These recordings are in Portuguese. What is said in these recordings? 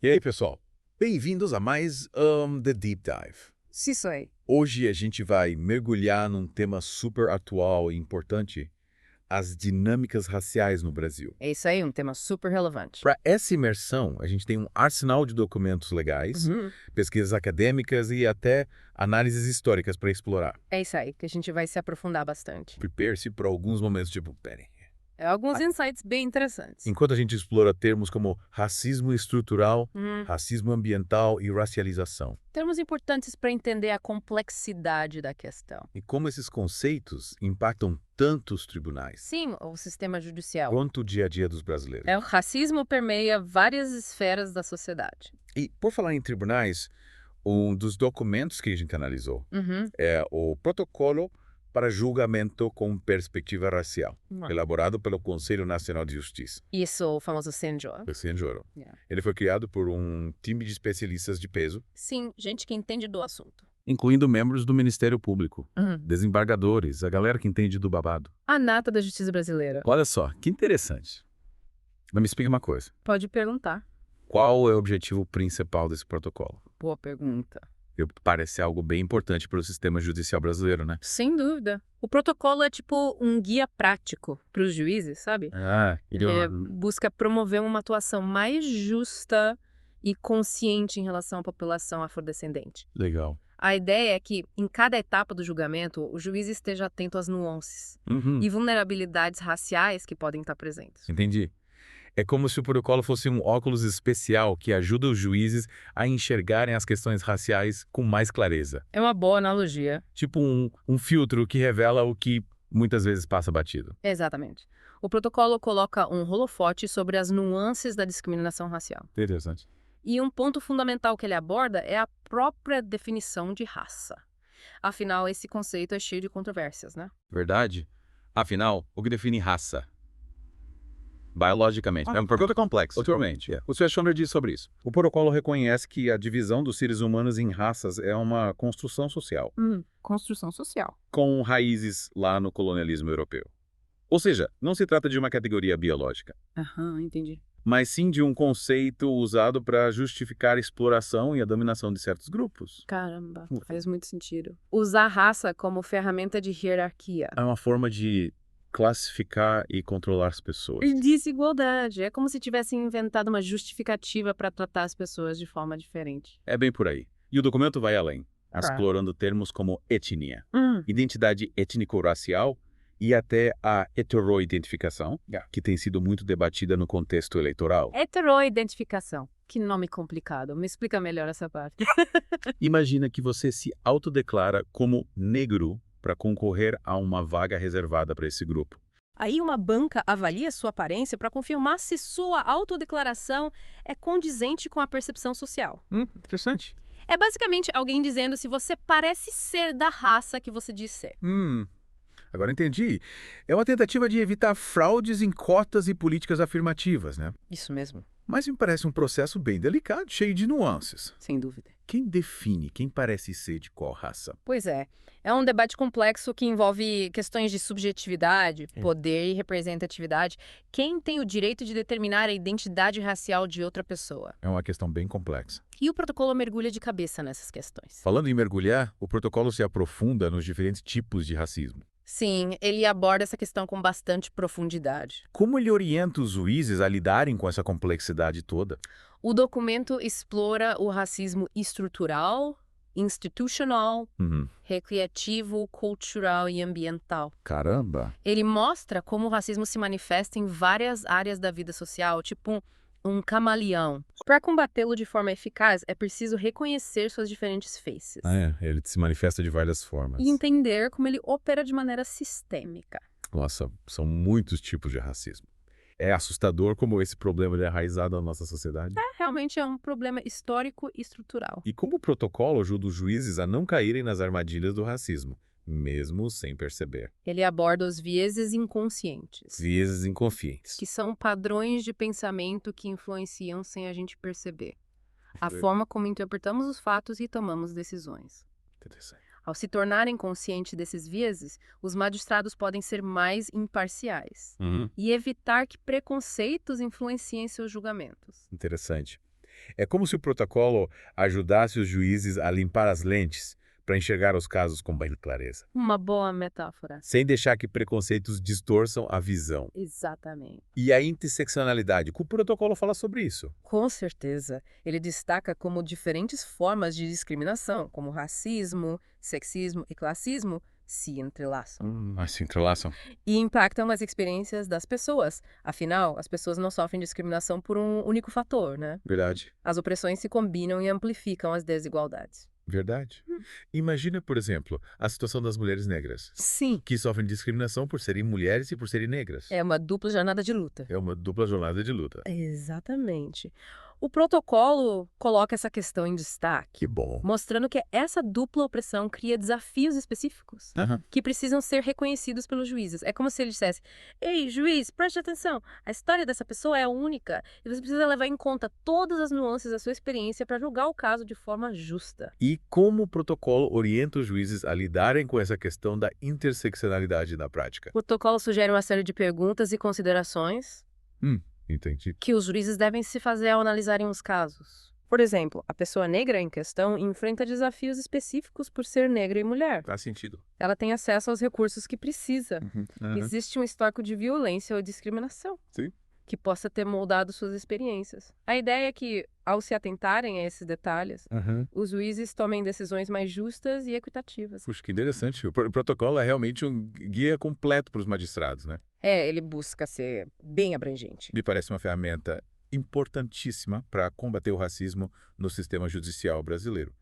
E aí, pessoal? Bem-vindos a mais The Deep Dive. Sim, isso aí. Hoje a gente vai mergulhar num tema super atual e importante, as dinâmicas raciais no Brasil. É isso aí, um tema super relevante. Para essa imersão, a gente tem um arsenal de documentos legais, Uhum. pesquisas acadêmicas e até análises históricas para explorar. É isso aí, que a gente vai se aprofundar bastante. Prepare-se para alguns momentos tipo, peraí. É alguns insights bem interessantes. Enquanto a gente explora termos como racismo estrutural, Hum. racismo ambiental e racialização. Termos importantes para entender a complexidade da questão. E como esses conceitos impactam tanto os tribunais, Sim, o sistema judicial. quanto o dia a dia dos brasileiros. O racismo permeia várias esferas da sociedade. E, por falar em tribunais, um dos documentos que a gente analisou Uhum. é o Protocolo para Julgamento com Perspectiva Racial, elaborado pelo Conselho Nacional de Justiça, Isso, o famoso CNJ. o CNJ. Yeah. Ele foi criado por um time de especialistas de peso, Sim, gente que entende do assunto. incluindo membros do Ministério Público, Uhum. desembargadores, a galera que entende do babado. A nata da justiça brasileira. Olha só, que interessante. Mas me explica uma coisa. Pode perguntar. Qual é o objetivo principal desse protocolo? Boa pergunta. Parece algo bem importante para o sistema judicial brasileiro, né? Sem dúvida. O protocolo é tipo um guia prático para os juízes, sabe? Ele Busca promover uma atuação mais justa e consciente em relação à população afrodescendente. Legal. A ideia é que, em cada etapa do julgamento, o juiz esteja atento às nuances e vulnerabilidades raciais que podem estar presentes. Entendi. É como se o protocolo fosse um óculos especial que ajuda os juízes a enxergarem as questões raciais com mais clareza. É uma boa analogia. Tipo um filtro que revela o que muitas vezes passa batido. Exatamente. O protocolo coloca um holofote sobre as nuances da discriminação racial. Interessante. E um ponto fundamental que ele aborda é a própria definição de raça. Afinal, esse conceito é cheio de controvérsias, né? Verdade? Afinal, o que define raça? Biologicamente. É uma pergunta complexa. Totalmente. O Sr. Schoner diz sobre isso. O protocolo reconhece que a divisão dos seres humanos em raças é uma construção social, Construção social. com raízes lá no colonialismo europeu. Ou seja, não se trata de uma categoria biológica, Aham, entendi. mas sim de um conceito usado para justificar a exploração e a dominação de certos grupos. Caramba, faz muito sentido. Usar raça como ferramenta de hierarquia. É uma forma de classificar e controlar as pessoas. E desigualdade. É como se tivessem inventado uma justificativa para tratar as pessoas de forma diferente. É bem por aí. E o documento vai além, explorando termos como etnia, identidade étnico-racial e até a heteroidentificação, que tem sido muito debatida no contexto eleitoral. Heteroidentificação. Que nome complicado. Me explica melhor essa parte. Imagina que você se autodeclara como negro para concorrer a uma vaga reservada para esse grupo. Aí uma banca avalia sua aparência para confirmar se sua autodeclaração é condizente com a percepção social. Interessante. É basicamente alguém dizendo se você parece ser da raça que você diz ser. Agora entendi. É uma tentativa de evitar fraudes em cotas e políticas afirmativas, né? Isso mesmo, Mas me parece um processo bem delicado, cheio de nuances. sem dúvida. Quem define quem parece ser de qual raça? Pois é. É um debate complexo que envolve questões de subjetividade, poder e representatividade. Quem tem o direito de determinar a identidade racial de outra pessoa? É uma questão bem complexa. E o protocolo mergulha de cabeça nessas questões. Falando em mergulhar, o protocolo se aprofunda nos diferentes tipos de racismo. Sim, ele aborda essa questão com bastante profundidade. Como ele orienta os juízes a lidarem com essa complexidade toda? O documento explora o racismo estrutural, institucional, recreativo, cultural e ambiental. Caramba! Ele mostra como o racismo se manifesta em várias áreas da vida social, tipo um camaleão. Para combatê-lo de forma eficaz, é preciso reconhecer suas diferentes faces Ele se manifesta de várias formas. e entender como ele opera de maneira sistêmica. Nossa, são muitos tipos de racismo. É assustador como esse problema é enraizado na nossa sociedade. Realmente é um problema histórico e estrutural. E como o protocolo ajuda os juízes a não caírem nas armadilhas do racismo, mesmo sem perceber. Ele aborda os vieses inconscientes, Vieses inconfiantes. que são padrões de pensamento que influenciam sem a gente perceber. A forma como interpretamos os fatos e tomamos decisões. Interessante. Ao se tornarem conscientes desses vieses, os magistrados podem ser mais imparciais e evitar que preconceitos influenciem seus julgamentos. Interessante. É como se o protocolo ajudasse os juízes a limpar as lentes para enxergar os casos com bem clareza, Uma boa metáfora. sem deixar que preconceitos distorçam a visão. Exatamente. E a interseccionalidade, que o protocolo fala sobre isso. Com certeza. Ele destaca como diferentes formas de discriminação, como racismo, sexismo e classismo, se entrelaçam. Mas se entrelaçam. E impactam as experiências das pessoas. Afinal, as pessoas não sofrem discriminação por um único fator, né? Verdade. As opressões se combinam e amplificam as desigualdades. Verdade. Imagina, por exemplo, a situação das mulheres negras, Sim. que sofrem discriminação por serem mulheres e por serem negras. É uma dupla jornada de luta. É uma dupla jornada de luta. Exatamente. O protocolo coloca essa questão em destaque, Que bom. mostrando que essa dupla opressão cria desafios específicos Aham. que precisam ser reconhecidos pelos juízes. É como se ele dissesse: ei, juiz, preste atenção, a história dessa pessoa é única e você precisa levar em conta todas as nuances da sua experiência para julgar o caso de forma justa. E como o protocolo orienta os juízes a lidarem com essa questão da interseccionalidade na prática? O protocolo sugere uma série de perguntas e considerações Entendi. que os juízes devem se fazer ao analisarem os casos. Por exemplo, a pessoa negra em questão enfrenta desafios específicos por ser negra e mulher. Faz sentido. Ela tem acesso aos recursos que precisa. Aham. Existe um histórico de violência ou discriminação Sim. que possa ter moldado suas experiências. A ideia é que, ao se atentarem a esses detalhes, Aham. os juízes tomem decisões mais justas e equitativas. Puxa, que interessante. O protocolo é realmente um guia completo para os magistrados, né? Ele busca ser bem abrangente. Me parece uma ferramenta importantíssima para combater o racismo no sistema judicial brasileiro.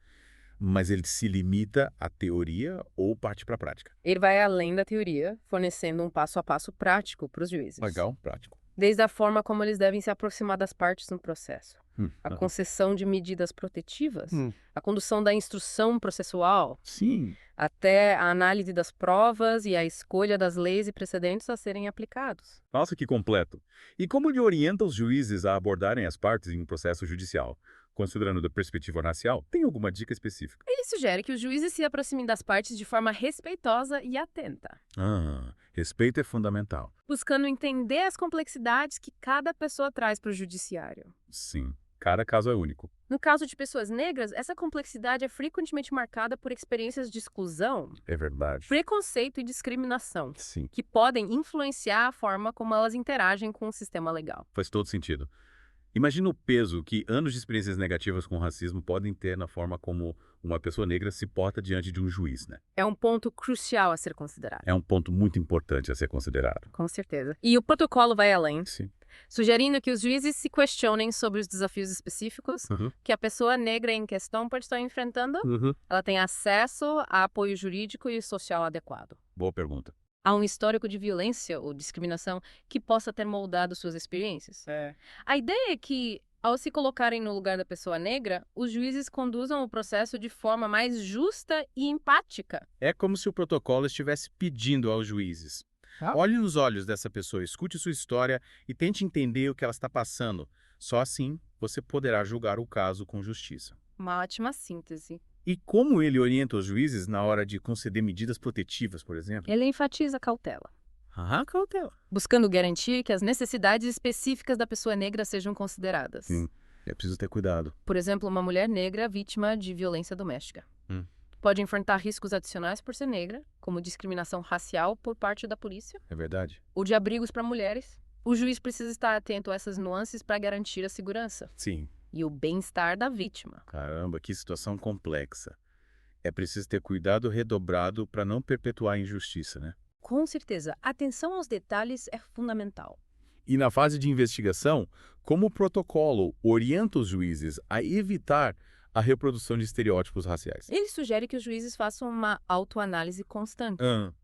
Mas ele se limita à teoria ou parte para a prática? Ele vai além da teoria, fornecendo um passo a passo prático para os juízes. Legal, prático. Desde a forma como eles devem se aproximar das partes no processo, a Aham. concessão de medidas protetivas, Hum. a condução da instrução processual, Sim. até a análise das provas e a escolha das leis e precedentes a serem aplicados. Nossa, que completo. E como ele orienta os juízes a abordarem as partes em um processo judicial? Considerando da perspectiva racial, tem alguma dica específica? Ele sugere que os juízes se aproximem das partes de forma respeitosa e atenta, Respeito é fundamental. buscando entender as complexidades que cada pessoa traz para o judiciário. Sim, cada caso é único. No caso de pessoas negras, essa complexidade é frequentemente marcada por experiências de exclusão, É verdade. preconceito e discriminação, Sim, que podem influenciar a forma como elas interagem com o sistema legal. faz todo sentido. Imagina o peso que anos de experiências negativas com racismo podem ter na forma como uma pessoa negra se porta diante de um juiz, né? É um ponto crucial a ser considerado. É um ponto muito importante a ser considerado. Com certeza. E o protocolo vai além, Sim. sugerindo que os juízes se questionem sobre os desafios específicos que a pessoa negra em questão pode estar enfrentando. Ela tem acesso a apoio jurídico e social adequado. Boa pergunta. Há um histórico de violência ou discriminação que possa ter moldado suas experiências. A ideia é que, ao se colocarem no lugar da pessoa negra, os juízes conduzam o processo de forma mais justa e empática. É como se o protocolo estivesse pedindo aos juízes. Olhe nos olhos dessa pessoa, escute sua história e tente entender o que ela está passando. Só assim você poderá julgar o caso com justiça. Uma ótima síntese. E como ele orienta os juízes na hora de conceder medidas protetivas, por exemplo? Ele enfatiza a cautela, Cautela. buscando garantir que as necessidades específicas da pessoa negra sejam consideradas. Sim, é preciso ter cuidado. Por exemplo, uma mulher negra vítima de violência doméstica pode enfrentar riscos adicionais por ser negra, como discriminação racial por parte da polícia, É verdade? ou de abrigos para mulheres. O juiz precisa estar atento a essas nuances para garantir a segurança Sim. e o bem-estar da vítima. Caramba, que situação complexa. É preciso ter cuidado redobrado para não perpetuar a injustiça, né? Com certeza, atenção aos detalhes é fundamental. E na fase de investigação, como o protocolo orienta os juízes a evitar a reprodução de estereótipos raciais? Ele sugere que os juízes façam uma autoanálise constante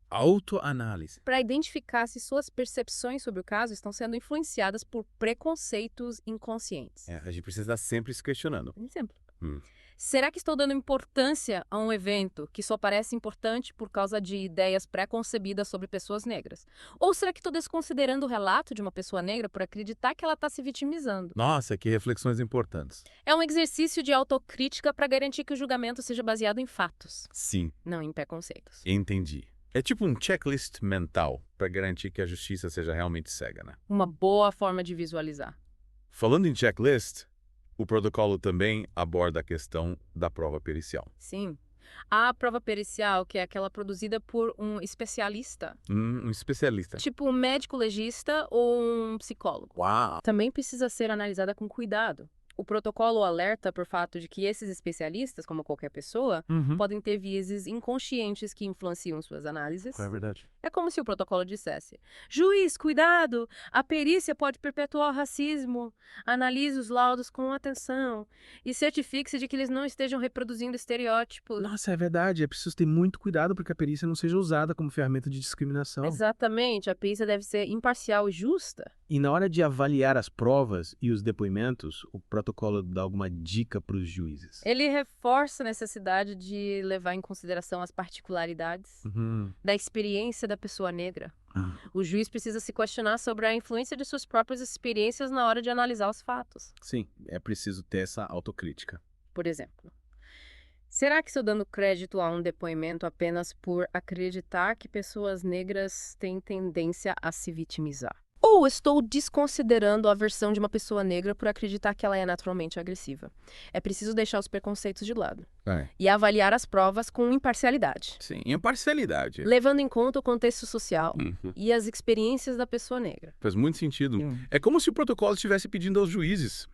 Autoanálise. para identificar se suas percepções sobre o caso estão sendo influenciadas por preconceitos inconscientes. A gente precisa estar sempre se questionando. Por exemplo, Hum. será que estou dando importância a um evento que só parece importante por causa de ideias pré-concebidas sobre pessoas negras? Ou será que estou desconsiderando o relato de uma pessoa negra por acreditar que ela está se vitimizando? Nossa, que reflexões importantes. É um exercício de autocrítica para garantir que o julgamento seja baseado em fatos, Sim, não em preconceitos. entendi. É tipo um checklist mental para garantir que a justiça seja realmente cega, né? Uma boa forma de visualizar. Falando em checklist, O protocolo também aborda a questão da prova pericial. Sim. A prova pericial, que é aquela produzida por um especialista, Um especialista. tipo um médico legista ou um psicólogo, Uau! também precisa ser analisada com cuidado. O protocolo alerta por fato de que esses especialistas, como qualquer pessoa, podem ter vieses inconscientes que influenciam suas análises. É verdade. É como se o protocolo dissesse: juiz, cuidado! A perícia pode perpetuar o racismo. Analise os laudos com atenção e certifique-se de que eles não estejam reproduzindo estereótipos. Nossa, é verdade. É preciso ter muito cuidado para que a perícia não seja usada como ferramenta de discriminação. Exatamente, a perícia deve ser imparcial e justa. E na hora de avaliar as provas e os depoimentos, o protocolo dá alguma dica para os juízes? Ele reforça a necessidade de levar em consideração as particularidades da experiência da pessoa negra. O juiz precisa se questionar sobre a influência de suas próprias experiências na hora de analisar os fatos. Sim, é preciso ter essa autocrítica. Por exemplo, será que estou dando crédito a um depoimento apenas por acreditar que pessoas negras têm tendência a se vitimizar? Ou estou desconsiderando a versão de uma pessoa negra por acreditar que ela é naturalmente agressiva? É preciso deixar os preconceitos de lado e avaliar as provas com imparcialidade. Sim, imparcialidade. Levando em conta o contexto social e as experiências da pessoa negra. Faz muito sentido. É como se o protocolo estivesse pedindo aos juízes: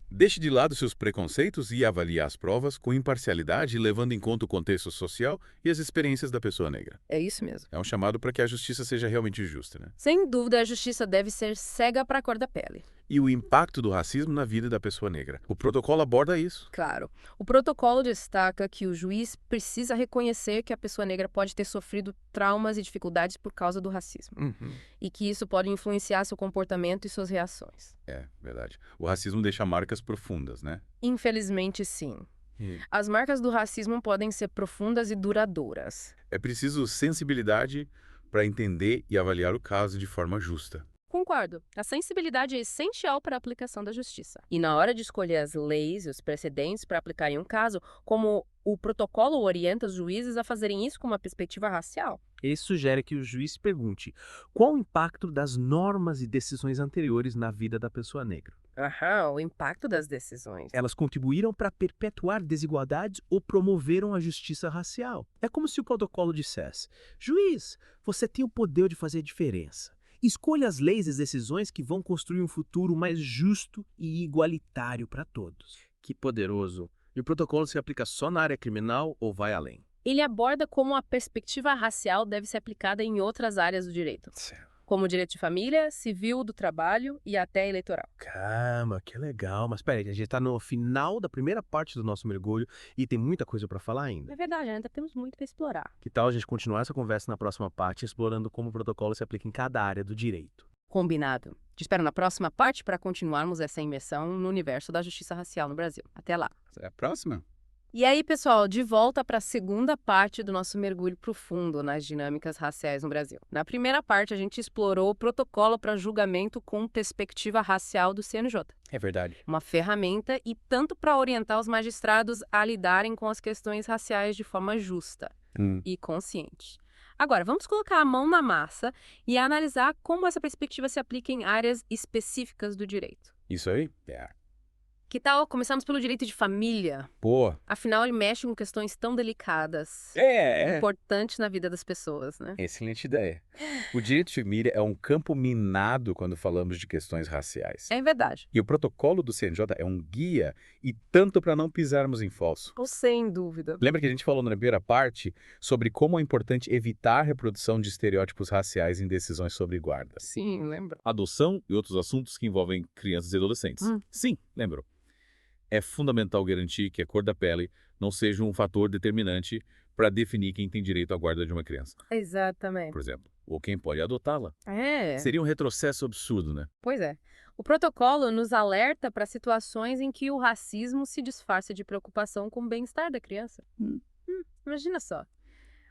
deixe de lado seus preconceitos e avalie as provas com imparcialidade, levando em conta o contexto social e as experiências da pessoa negra. É isso mesmo. É um chamado para que a justiça seja realmente justa, né? Sem dúvida, a justiça deve ser cega para a cor da pele. E o impacto do racismo na vida da pessoa negra. O protocolo aborda isso. Claro. O protocolo destaca que o juiz precisa reconhecer que a pessoa negra pode ter sofrido traumas e dificuldades por causa do racismo. E que isso pode influenciar seu comportamento e suas reações. É, verdade. O racismo deixa marcas profundas, né? Infelizmente, sim. As marcas do racismo podem ser profundas e duradouras. É preciso sensibilidade para entender e avaliar o caso de forma justa. Concordo. A sensibilidade é essencial para a aplicação da justiça. E na hora de escolher as leis e os precedentes para aplicar em um caso, como o protocolo orienta os juízes a fazerem isso com uma perspectiva racial. Ele sugere que o juiz pergunte qual o impacto das normas e decisões anteriores na vida da pessoa negra. O impacto das decisões. Elas contribuíram para perpetuar desigualdades ou promoveram a justiça racial. É como se o protocolo dissesse: juiz, você tem o poder de fazer diferença. Escolha as leis e as decisões que vão construir um futuro mais justo e igualitário para todos. Que poderoso! E o protocolo se aplica só na área criminal ou vai além? Ele aborda como a perspectiva racial deve ser aplicada em outras áreas do direito, como o direito de família, civil, do trabalho e até eleitoral. Caramba, que legal. Mas peraí, a gente está no final da primeira parte do nosso mergulho e tem muita coisa para falar ainda. É verdade, ainda temos muito para explorar. Que tal a gente continuar essa conversa na próxima parte, explorando como o protocolo se aplica em cada área do direito? Combinado. Te espero na próxima parte para continuarmos essa imersão no universo da justiça racial no Brasil. Até lá. Até a próxima. E aí, pessoal, de volta para a segunda parte do nosso mergulho profundo nas dinâmicas raciais no Brasil. Na primeira parte, a gente explorou o protocolo para julgamento com perspectiva racial do CNJ. É verdade. Uma ferramenta e tanto para orientar os magistrados a lidarem com as questões raciais de forma justa e consciente. Agora, vamos colocar a mão na massa e analisar como essa perspectiva se aplica em áreas específicas do direito. Isso aí? Que tal começarmos pelo direito de família? Boa. Afinal, ele mexe com questões tão delicadas, importantes na vida das pessoas, né? Excelente ideia. O direito de família é um campo minado quando falamos de questões raciais. É verdade. E o protocolo do CNJ é um guia e tanto para não pisarmos em falso. Sem dúvida. Lembra que a gente falou na primeira parte sobre como é importante evitar a reprodução de estereótipos raciais em decisões sobre guarda? Sim, lembro. Adoção e outros assuntos que envolvem crianças e adolescentes. Sim, lembro. É fundamental garantir que a cor da pele não seja um fator determinante para definir quem tem direito à guarda de uma criança. Exatamente. Por exemplo, ou quem pode adotá-la. É. Seria um retrocesso absurdo, né? Pois é. O protocolo nos alerta para situações em que o racismo se disfarça de preocupação com o bem-estar da criança. Imagina só.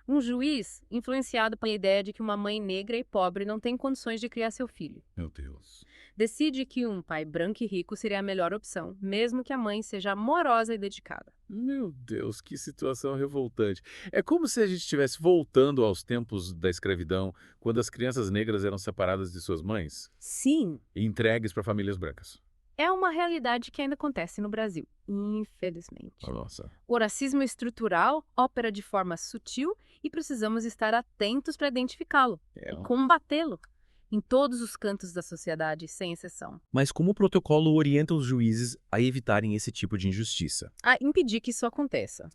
Um juiz influenciado pela ideia de que uma mãe negra e pobre não tem condições de criar seu filho. Meu Deus. Decide que um pai branco e rico seria a melhor opção, mesmo que a mãe seja amorosa e dedicada. Meu Deus, que situação revoltante. É como se a gente estivesse voltando aos tempos da escravidão, quando as crianças negras eram separadas de suas mães Sim. e entregues para famílias brancas. é uma realidade que ainda acontece no Brasil, infelizmente. Nossa. O racismo estrutural opera de forma sutil e precisamos estar atentos para identificá-lo e combatê-lo em todos os cantos da sociedade, sem exceção. Mas como o protocolo orienta os juízes a evitarem esse tipo de injustiça? A impedir que isso aconteça.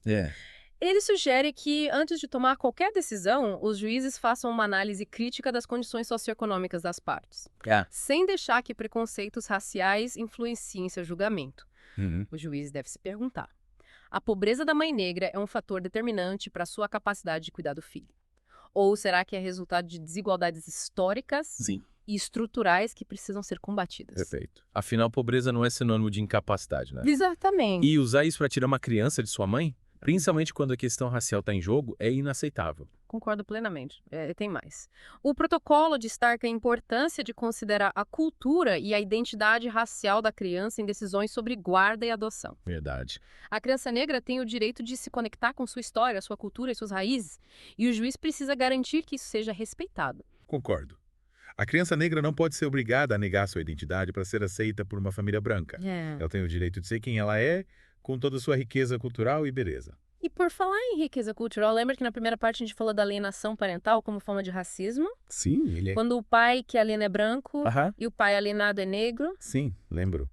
Ele sugere que, antes de tomar qualquer decisão, os juízes façam uma análise crítica das condições socioeconômicas das partes, sem deixar que preconceitos raciais influenciem seu julgamento. O juiz deve se perguntar: a pobreza da mãe negra é um fator determinante para sua capacidade de cuidar do filho? Ou será que é resultado de desigualdades históricas e estruturais que precisam ser combatidas? Perfeito. Afinal, pobreza não é sinônimo de incapacidade, né? Exatamente. E usar isso para tirar uma criança de sua mãe, principalmente quando a questão racial está em jogo, é inaceitável. Concordo plenamente. Tem mais. O protocolo destaca a importância de considerar a cultura e a identidade racial da criança em decisões sobre guarda e adoção. Verdade. A criança negra tem o direito de se conectar com sua história, sua cultura e suas raízes, e o juiz precisa garantir que isso seja respeitado. Concordo. A criança negra não pode ser obrigada a negar sua identidade para ser aceita por uma família branca. Ela tem o direito de ser quem ela é, com toda a sua riqueza cultural e beleza. E por falar em riqueza cultural, lembra que na primeira parte a gente falou da alienação parental como forma de racismo? Sim, ele é... Quando o pai que aliena é branco e o pai alienado é negro? Sim, lembro.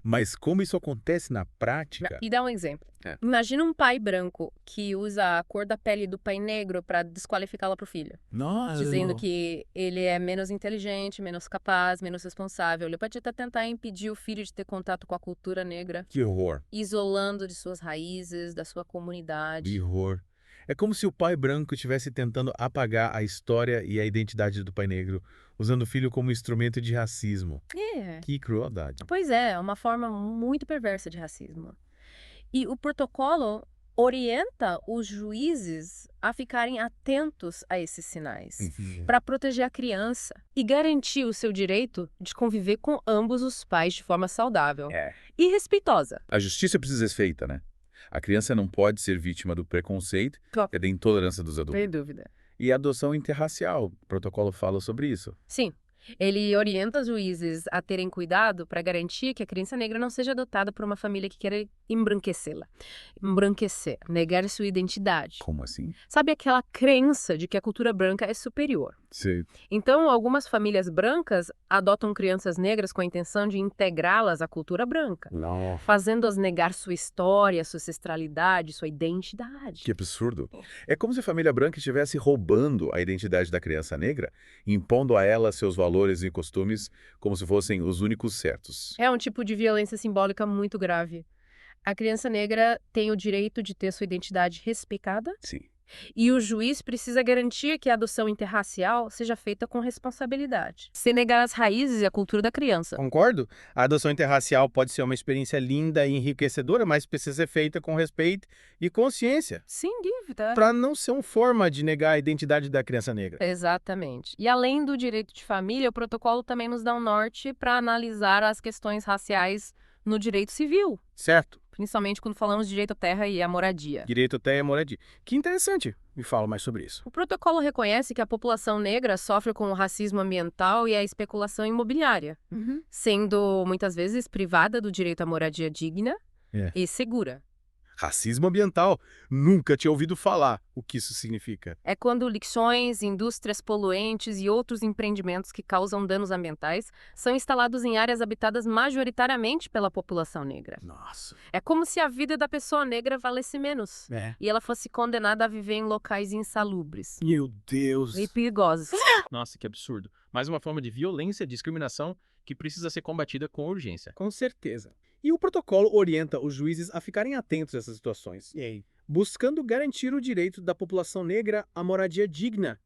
Mas como isso acontece na prática... E dá um exemplo. Imagina um pai branco que usa a cor da pele do pai negro para desqualificá-la para o filho. Nossa. Dizendo que ele é menos inteligente, menos capaz, menos responsável. Ele pode até tentar impedir o filho de ter contato com a cultura negra. Que horror. Isolando de suas raízes, da sua comunidade. Que horror. É como se o pai branco estivesse tentando apagar a história e a identidade do pai negro, usando o filho como instrumento de racismo. Que crueldade. Pois é uma forma muito perversa de racismo. E o protocolo orienta os juízes a ficarem atentos a esses sinais, para proteger a criança e garantir o seu direito de conviver com ambos os pais de forma saudável e respeitosa. A justiça precisa ser feita, né? A criança não pode ser vítima do preconceito e da intolerância dos adultos. Sem dúvida. E a adoção interracial, o protocolo fala sobre isso. Sim. Ele orienta os juízes a terem cuidado para garantir que a criança negra não seja adotada por uma família que queira embranquecê-la. Embranquecer, negar sua identidade. Como assim? Sabe aquela crença de que a cultura branca é superior? Sim. Então, algumas famílias brancas adotam crianças negras com a intenção de integrá-las à cultura branca, fazendo-as negar sua história, sua ancestralidade, sua identidade. Que absurdo. É como se a família branca estivesse roubando a identidade da criança negra, impondo a ela seus valores e costumes como se fossem os únicos certos. É um tipo de violência simbólica muito grave. A criança negra tem o direito de ter sua identidade respeitada. Sim. E o juiz precisa garantir que a adoção interracial seja feita com responsabilidade, sem negar as raízes e a cultura da criança. Concordo. A adoção interracial pode ser uma experiência linda e enriquecedora, mas precisa ser feita com respeito e consciência. Sem dúvida. Para não ser uma forma de negar a identidade da criança negra. Exatamente. E além do direito de família, o protocolo também nos dá um norte para analisar as questões raciais no direito civil. Certo. Principalmente quando falamos de direito à terra e à moradia. Direito à terra e à moradia. Que interessante. Me fala mais sobre isso. O protocolo reconhece que a população negra sofre com o racismo ambiental e a especulação imobiliária, sendo muitas vezes privada do direito à moradia digna e segura. Racismo ambiental. Nunca tinha ouvido falar o que isso significa. É quando lixões, indústrias poluentes e outros empreendimentos que causam danos ambientais são instalados em áreas habitadas majoritariamente pela população negra. Nossa. É como se a vida da pessoa negra valesse menos e ela fosse condenada a viver em locais insalubres. Meu Deus. E perigosos. Nossa, que absurdo. Mais uma forma de violência e discriminação que precisa ser combatida com urgência. Com certeza. E o protocolo orienta os juízes a ficarem atentos a essas situações, buscando garantir o direito da população negra à moradia digna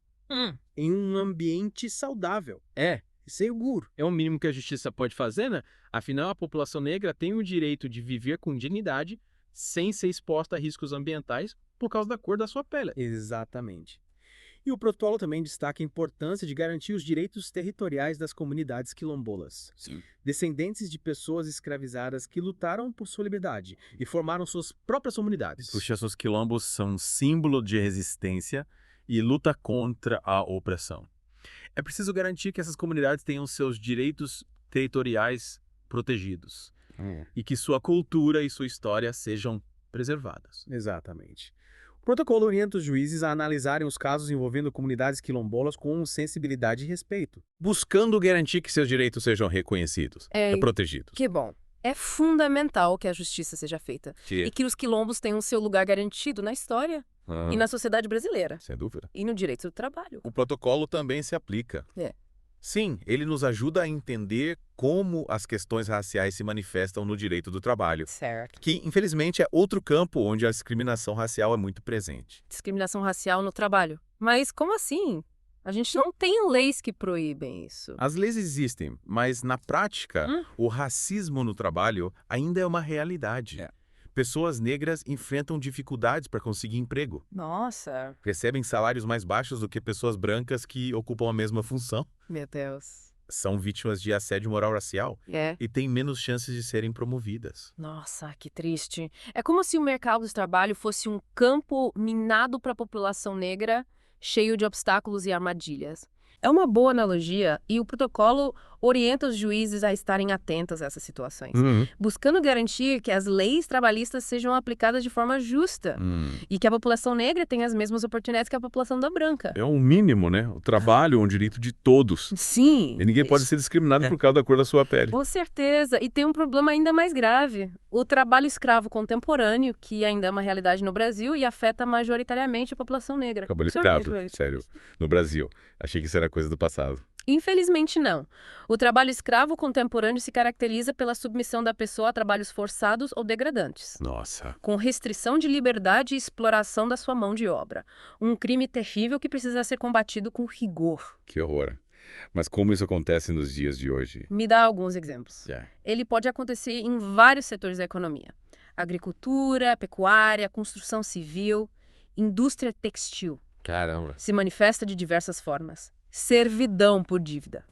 em um ambiente saudável e seguro. É o mínimo que a justiça pode fazer, né? Afinal, a população negra tem o direito de viver com dignidade sem ser exposta a riscos ambientais por causa da cor da sua pele. Exatamente. E o protocolo também destaca a importância de garantir os direitos territoriais das comunidades quilombolas. Sim. Descendentes de pessoas escravizadas que lutaram por sua liberdade e formaram suas próprias comunidades. Os quilombos são símbolo de resistência e luta contra a opressão. É preciso garantir que essas comunidades tenham seus direitos territoriais protegidos. E que sua cultura e sua história sejam preservadas. Exatamente. O protocolo orienta os juízes a analisarem os casos envolvendo comunidades quilombolas com sensibilidade e respeito. Buscando garantir que seus direitos sejam reconhecidos e protegidos. Que bom. É fundamental que a justiça seja feita. E que os quilombos tenham seu lugar garantido na história e na sociedade brasileira. Sem dúvida. E no direito do trabalho. O protocolo também se aplica. Sim, ele nos ajuda a entender como as questões raciais se manifestam no direito do trabalho. Certo. Que, infelizmente, é outro campo onde a discriminação racial é muito presente. Discriminação racial no trabalho. Mas como assim? A gente não tem leis que proíbem isso. As leis existem, mas na prática, o racismo no trabalho ainda é uma realidade. Pessoas negras enfrentam dificuldades para conseguir emprego. Nossa. Recebem salários mais baixos do que pessoas brancas que ocupam a mesma função. Meu Deus. São vítimas de assédio moral racial e têm menos chances de serem promovidas. Nossa, que triste. É como se o mercado de trabalho fosse um campo minado para a população negra, cheio de obstáculos e armadilhas. É uma boa analogia e o protocolo orienta os juízes a estarem atentos a essas situações, buscando garantir que as leis trabalhistas sejam aplicadas de forma justa e que a população negra tenha as mesmas oportunidades que a população da branca. É um mínimo, né? O trabalho é um direito de todos. Sim. E ninguém pode ser discriminado por causa da cor da sua pele. Com certeza. E tem um problema ainda mais grave. O trabalho escravo contemporâneo, que ainda é uma realidade no Brasil e afeta majoritariamente a população negra. Trabalho escravo, sério, no Brasil. Achei que isso era coisa do passado. Infelizmente não. O trabalho escravo contemporâneo se caracteriza pela submissão da pessoa a trabalhos forçados ou degradantes. Nossa. Com restrição de liberdade e exploração da sua mão de obra. Um crime terrível que precisa ser combatido com rigor. Que horror. Mas como isso acontece nos dias de hoje? Me dá alguns exemplos. Ele pode acontecer em vários setores da economia. Agricultura, pecuária, construção civil, indústria textil. Caramba. Se manifesta de diversas formas. Servidão por dívida.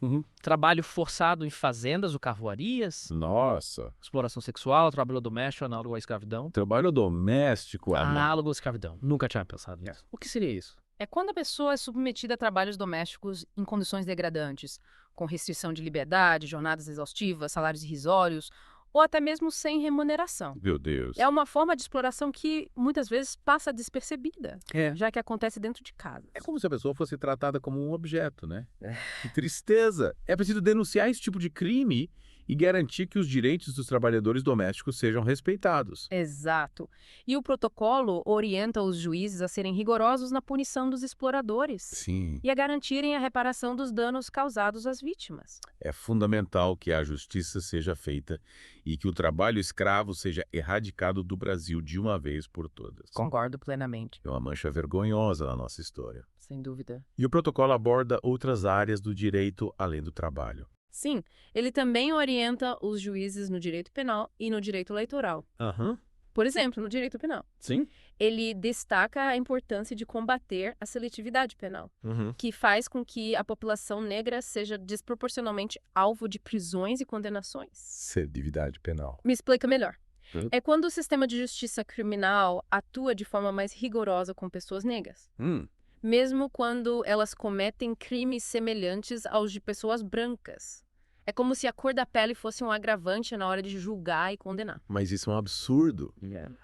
Trabalho forçado em fazendas ou carvoarias. Nossa. Exploração sexual, trabalho doméstico, análogo à escravidão. Trabalho doméstico, análogo à escravidão. Nunca tinha pensado nisso. O que seria isso? É quando a pessoa é submetida a trabalhos domésticos em condições degradantes, com restrição de liberdade, jornadas exaustivas, salários irrisórios, ou até mesmo sem remuneração. Meu Deus. É uma forma de exploração que, muitas vezes, passa despercebida, já que acontece dentro de casa. É como se a pessoa fosse tratada como um objeto, né? Que tristeza. É preciso denunciar esse tipo de crime e garantir que os direitos dos trabalhadores domésticos sejam respeitados. Exato. E o protocolo orienta os juízes a serem rigorosos na punição dos exploradores. Sim. E a garantirem a reparação dos danos causados às vítimas. É fundamental que a justiça seja feita e que o trabalho escravo seja erradicado do Brasil de uma vez por todas. Concordo plenamente. É uma mancha vergonhosa na nossa história. Sem dúvida. E o protocolo aborda outras áreas do direito além do trabalho. Sim, ele também orienta os juízes no direito penal e no direito eleitoral. Por exemplo, no direito penal. Sim. Ele destaca a importância de combater a seletividade penal, que faz com que a população negra seja desproporcionalmente alvo de prisões e condenações. Seletividade penal. Me explica melhor. É quando o sistema de justiça criminal atua de forma mais rigorosa com pessoas negras. Mesmo quando elas cometem crimes semelhantes aos de pessoas brancas. É como se a cor da pele fosse um agravante na hora de julgar e condenar. Mas isso é um absurdo.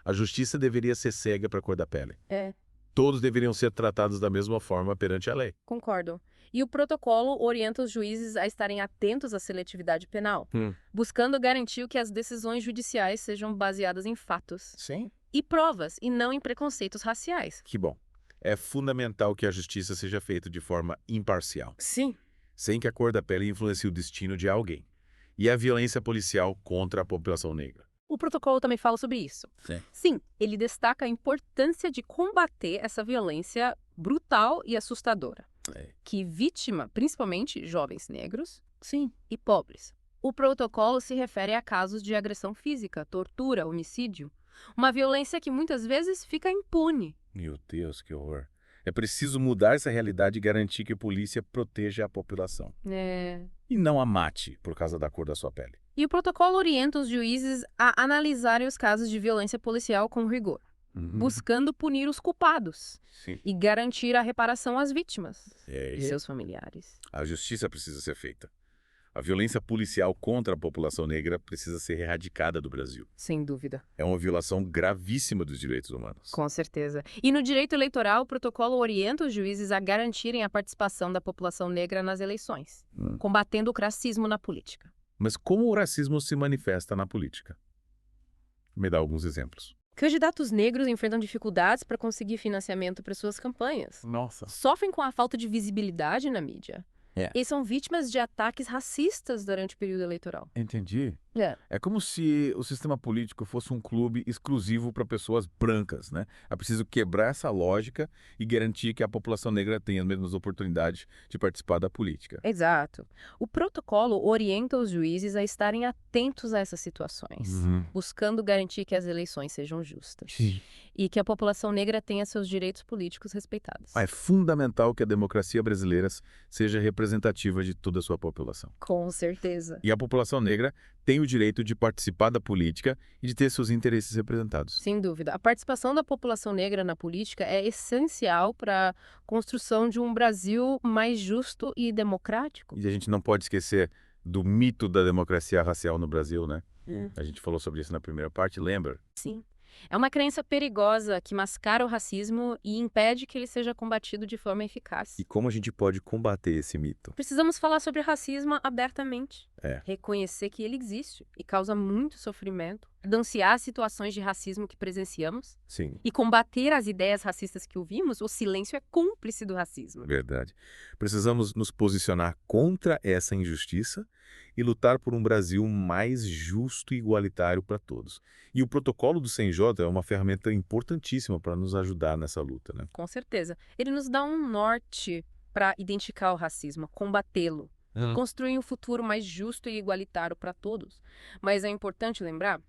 A justiça deveria ser cega para a cor da pele. Todos deveriam ser tratados da mesma forma perante a lei. Concordo. E o protocolo orienta os juízes a estarem atentos à seletividade penal, buscando garantir que as decisões judiciais sejam baseadas em fatos e provas, e não em preconceitos raciais. Que bom. É fundamental que a justiça seja feita de forma imparcial. Sim. Sem que a cor da pele influencie o destino de alguém. E a violência policial contra a população negra. O protocolo também fala sobre isso. Sim, ele destaca a importância de combater essa violência brutal e assustadora. Que vítima, principalmente jovens negros, e pobres. O protocolo se refere a casos de agressão física, tortura, homicídio. Uma violência que muitas vezes fica impune. Meu Deus, que horror. É preciso mudar essa realidade e garantir que a polícia proteja a população. E não a mate por causa da cor da sua pele. E o protocolo orienta os juízes a analisarem os casos de violência policial com rigor, buscando punir os culpados e garantir a reparação às vítimas e seus familiares. A justiça precisa ser feita. A violência policial contra a população negra precisa ser erradicada do Brasil. Sem dúvida. É uma violação gravíssima dos direitos humanos. Com certeza. E no direito eleitoral, o protocolo orienta os juízes a garantirem a participação da população negra nas eleições, combatendo o racismo na política. Mas como o racismo se manifesta na política? Me dá alguns exemplos. Candidatos negros enfrentam dificuldades para conseguir financiamento para suas campanhas. Nossa. Sofrem com a falta de visibilidade na mídia. É. E são vítimas de ataques racistas durante o período eleitoral. Entendi. É. É como se o sistema político fosse um clube exclusivo para pessoas brancas, né? É preciso quebrar essa lógica e garantir que a população negra tenha as mesmas oportunidades de participar da política. Exato. O protocolo orienta os juízes a estarem atentos a essas situações, buscando garantir que as eleições sejam justas. Sim. E que a população negra tenha seus direitos políticos respeitados. É fundamental que a democracia brasileira seja representativa de toda a sua população. Com certeza. E a população negra tem o direito de participar da política e de ter seus interesses representados. Sem dúvida. A participação da população negra na política é essencial para a construção de um Brasil mais justo e democrático. E a gente não pode esquecer do mito da democracia racial no Brasil, né? A gente falou sobre isso na primeira parte, lembra? Sim. É uma crença perigosa que mascara o racismo e impede que ele seja combatido de forma eficaz. E como a gente pode combater esse mito? Precisamos falar sobre racismo abertamente. É. Reconhecer que ele existe e causa muito sofrimento. Denunciar as situações de racismo que presenciamos. Sim. E combater as ideias racistas que ouvimos. O silêncio é cúmplice do racismo. Verdade. Precisamos nos posicionar contra essa injustiça e lutar por um Brasil mais justo e igualitário para todos. E o protocolo do CNJ é uma ferramenta importantíssima para nos ajudar nessa luta, né? Com certeza. Ele nos dá um norte para identificar o racismo, combatê-lo, construir um futuro mais justo e igualitário para todos. Mas é importante lembrar,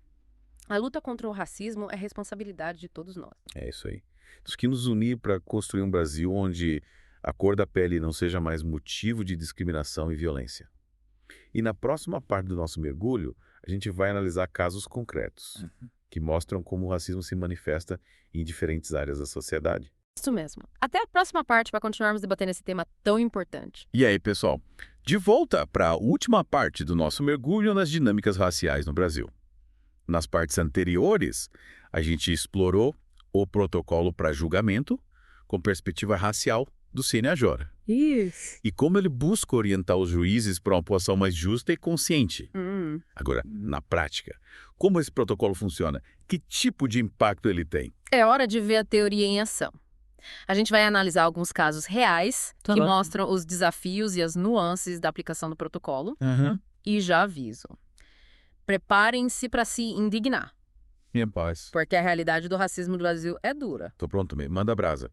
a luta contra o racismo é responsabilidade de todos nós. É isso aí. Temos que nos unir para construir um Brasil onde a cor da pele não seja mais motivo de discriminação e violência. E na próxima parte do nosso mergulho, a gente vai analisar casos concretos que mostram como o racismo se manifesta em diferentes áreas da sociedade. Isso mesmo. Até a próxima parte para continuarmos debatendo esse tema tão importante. E aí, pessoal? De volta para a última parte do nosso mergulho nas dinâmicas raciais no Brasil. Nas partes anteriores, a gente explorou o protocolo para julgamento com perspectiva racial do CNJ. Isso. E como ele busca orientar os juízes para uma posição mais justa e consciente. Agora, na prática, como esse protocolo funciona? Que tipo de impacto ele tem? É hora de ver a teoria em ação. A gente vai analisar alguns casos reais que mostram os desafios e as nuances da aplicação do protocolo. E já aviso. Preparem-se para se indignar. Minha paz. Porque a realidade do racismo do Brasil é dura. Tô pronto também, manda brasa.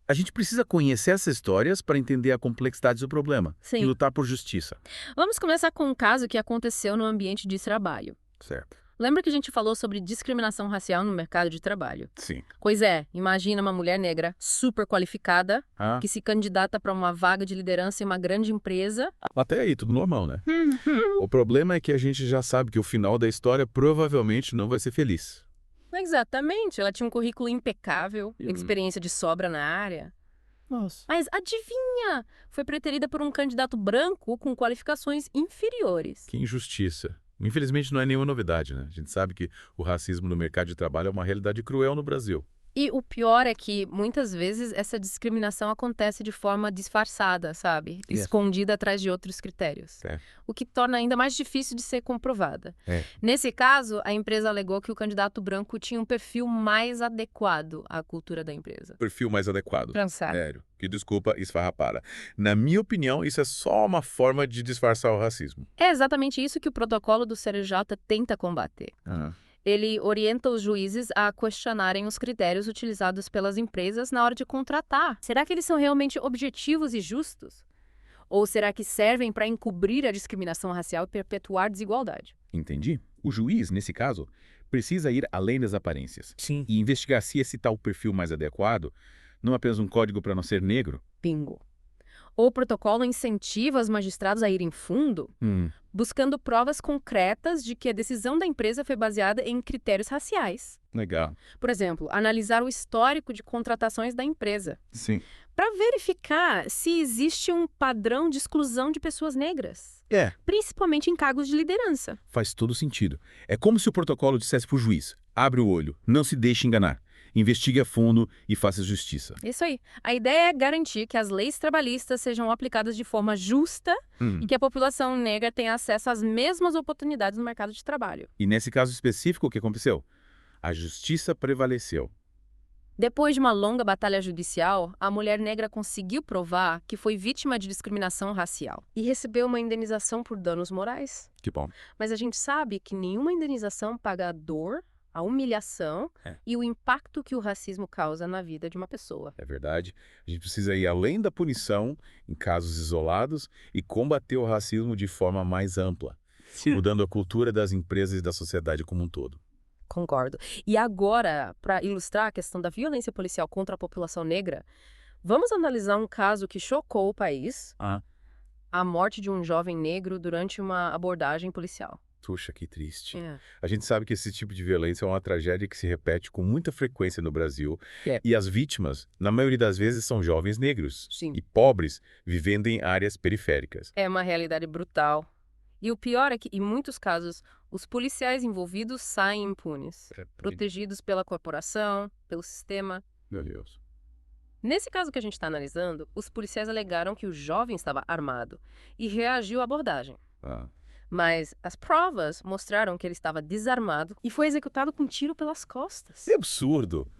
A gente precisa conhecer essas histórias para entender a complexidade do problema e lutar por justiça. Vamos começar com um caso que aconteceu no ambiente de trabalho. Certo. Lembra que a gente falou sobre discriminação racial no mercado de trabalho? Sim. Pois é, imagina uma mulher negra super qualificada que se candidata para uma vaga de liderança em uma grande empresa. Até aí, tudo normal, né? O problema é que a gente já sabe que o final da história provavelmente não vai ser feliz. Exatamente, ela tinha um currículo impecável, experiência de sobra na área. Nossa. Mas adivinha? Foi preterida por um candidato branco com qualificações inferiores. Que injustiça. Infelizmente não é nenhuma novidade, né? A gente sabe que o racismo no mercado de trabalho é uma realidade cruel no Brasil. E o pior é que, muitas vezes, essa discriminação acontece de forma disfarçada, sabe? Escondida atrás de outros critérios. O que torna ainda mais difícil de ser comprovada. Nesse caso, a empresa alegou que o candidato branco tinha um perfil mais adequado à cultura da empresa. Perfil mais adequado. Pensar. Sério. Que desculpa, esfarrapada. Na minha opinião, isso é só uma forma de disfarçar o racismo. É exatamente isso que o protocolo do CNJ tenta combater. Ele orienta os juízes a questionarem os critérios utilizados pelas empresas na hora de contratar. Será que eles são realmente objetivos e justos? Ou será que servem para encobrir a discriminação racial e perpetuar desigualdade? Entendi. O juiz, nesse caso, precisa ir além das aparências. Sim. E investigar se esse tal perfil mais adequado não é apenas um código para não ser negro. Bingo. O protocolo incentiva os magistrados a irem fundo, buscando provas concretas de que a decisão da empresa foi baseada em critérios raciais. Legal. Por exemplo, analisar o histórico de contratações da empresa. Sim. Para verificar se existe um padrão de exclusão de pessoas negras. Principalmente em cargos de liderança. Faz todo sentido. É como se o protocolo dissesse pro juiz: abre o olho, não se deixe enganar. Investigue a fundo e faça justiça. Isso aí. A ideia é garantir que as leis trabalhistas sejam aplicadas de forma justa e que a população negra tenha acesso às mesmas oportunidades no mercado de trabalho. E nesse caso específico, o que aconteceu? A justiça prevaleceu. Depois de uma longa batalha judicial, a mulher negra conseguiu provar que foi vítima de discriminação racial e recebeu uma indenização por danos morais. Que bom. Mas a gente sabe que nenhuma indenização paga a dor, a humilhação e o impacto que o racismo causa na vida de uma pessoa. É verdade. A gente precisa ir além da punição em casos isolados e combater o racismo de forma mais ampla, mudando a cultura das empresas e da sociedade como um todo. Concordo. E agora, para ilustrar a questão da violência policial contra a população negra, vamos analisar um caso que chocou o país. A morte de um jovem negro durante uma abordagem policial. Puxa, que triste. A gente sabe que esse tipo de violência é uma tragédia que se repete com muita frequência no Brasil. E as vítimas, na maioria das vezes, são jovens negros. Sim. E pobres, vivendo em áreas periféricas. É uma realidade brutal. E o pior é que, em muitos casos, os policiais envolvidos saem impunes, protegidos pela corporação, pelo sistema. Meu Deus. Nesse caso que a gente está analisando, os policiais alegaram que o jovem estava armado e reagiu à abordagem. Mas as provas mostraram que ele estava desarmado e foi executado com um tiro pelas costas. Que absurdo!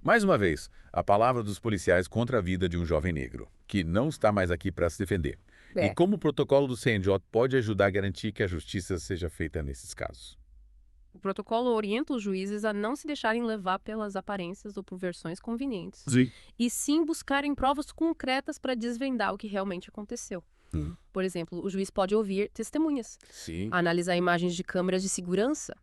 Mais uma vez, a palavra dos policiais contra a vida de um jovem negro, que não está mais aqui para se defender. E como o protocolo do CNJ pode ajudar a garantir que a justiça seja feita nesses casos? O protocolo orienta os juízes a não se deixarem levar pelas aparências ou por versões convenientes. E sim buscarem provas concretas para desvendar o que realmente aconteceu. Por exemplo, o juiz pode ouvir testemunhas, analisar imagens de câmeras de segurança,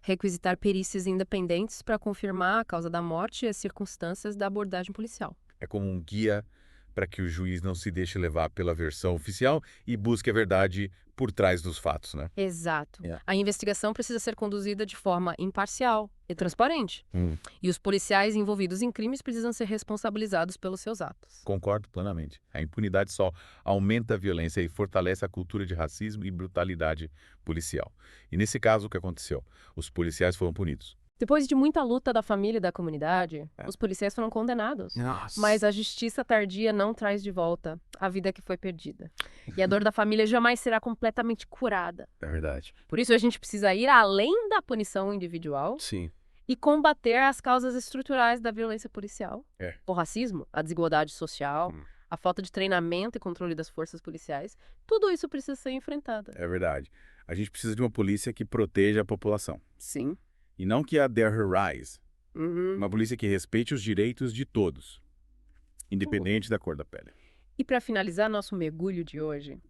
requisitar perícias independentes para confirmar a causa da morte e as circunstâncias da abordagem policial. É como um guia para que o juiz não se deixe levar pela versão oficial e busque a verdade por trás dos fatos, né? Exato. A investigação precisa ser conduzida de forma imparcial e transparente. E os policiais envolvidos em crimes precisam ser responsabilizados pelos seus atos. Concordo plenamente. A impunidade só aumenta a violência e fortalece a cultura de racismo e brutalidade policial. E nesse caso, o que aconteceu? Os policiais foram punidos. Depois de muita luta da família e da comunidade, os policiais foram condenados. Mas a justiça tardia não traz de volta a vida que foi perdida. E a dor da família jamais será completamente curada. É verdade. Por isso a gente precisa ir além da punição individual e combater as causas estruturais da violência policial. O racismo, a desigualdade social, a falta de treinamento e controle das forças policiais. Tudo isso precisa ser enfrentado. É verdade. A gente precisa de uma polícia que proteja a população. Sim. E não que a dare her rise. Uma polícia que respeite os direitos de todos, independente da cor da pele. E para finalizar nosso mergulho de hoje,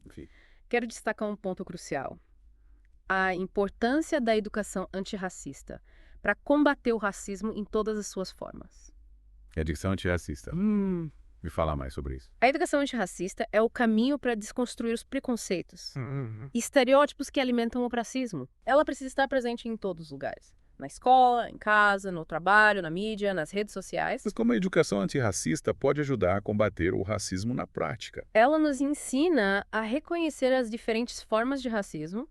quero destacar um ponto crucial. A importância da educação antirracista para combater o racismo em todas as suas formas. Educação antirracista. Me fala mais sobre isso. A educação antirracista é o caminho para desconstruir os preconceitos e estereótipos que alimentam o racismo. Ela precisa estar presente em todos os lugares. Na escola, em casa, no trabalho, na mídia, nas redes sociais. Mas como a educação antirracista pode ajudar a combater o racismo na prática? Ela nos ensina a reconhecer as diferentes formas de racismo,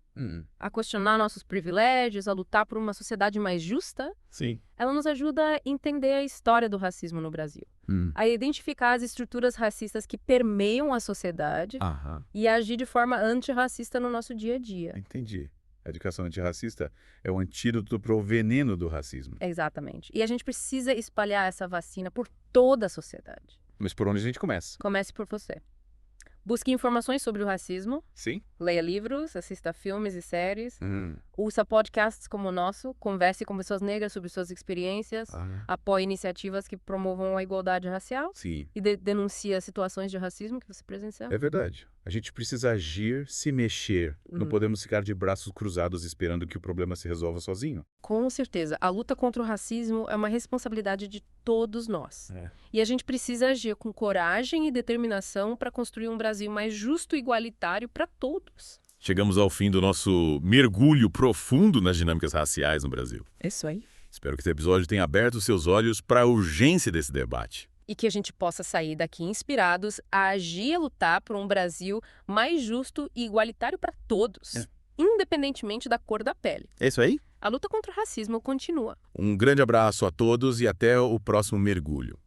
a questionar nossos privilégios, a lutar por uma sociedade mais justa. Ela nos ajuda a entender a história do racismo no Brasil, a identificar as estruturas racistas que permeiam a sociedade e a agir de forma antirracista no nosso dia a dia. Entendi. A educação antirracista é o antídoto para o veneno do racismo. Exatamente. E a gente precisa espalhar essa vacina por toda a sociedade. Mas por onde a gente começa? Comece por você. Busque informações sobre o racismo. Leia livros, assista filmes e séries. Ouça podcasts como o nosso. Converse com pessoas negras sobre suas experiências. Apoie iniciativas que promovam a igualdade racial. E denuncie as situações de racismo que você presenciou. É verdade. A gente precisa agir, se mexer. Não podemos ficar de braços cruzados esperando que o problema se resolva sozinho. Com certeza. A luta contra o racismo é uma responsabilidade de todos nós. E a gente precisa agir com coragem e determinação para construir um Brasil mais justo e igualitário para todos. Chegamos ao fim do nosso mergulho profundo nas dinâmicas raciais no Brasil. Isso aí. Espero que esse episódio tenha aberto seus olhos para a urgência desse debate. E que a gente possa sair daqui inspirados a agir e lutar por um Brasil mais justo e igualitário para todos, independentemente da cor da pele. É isso aí? A luta contra o racismo continua. Um grande abraço a todos e até o próximo mergulho.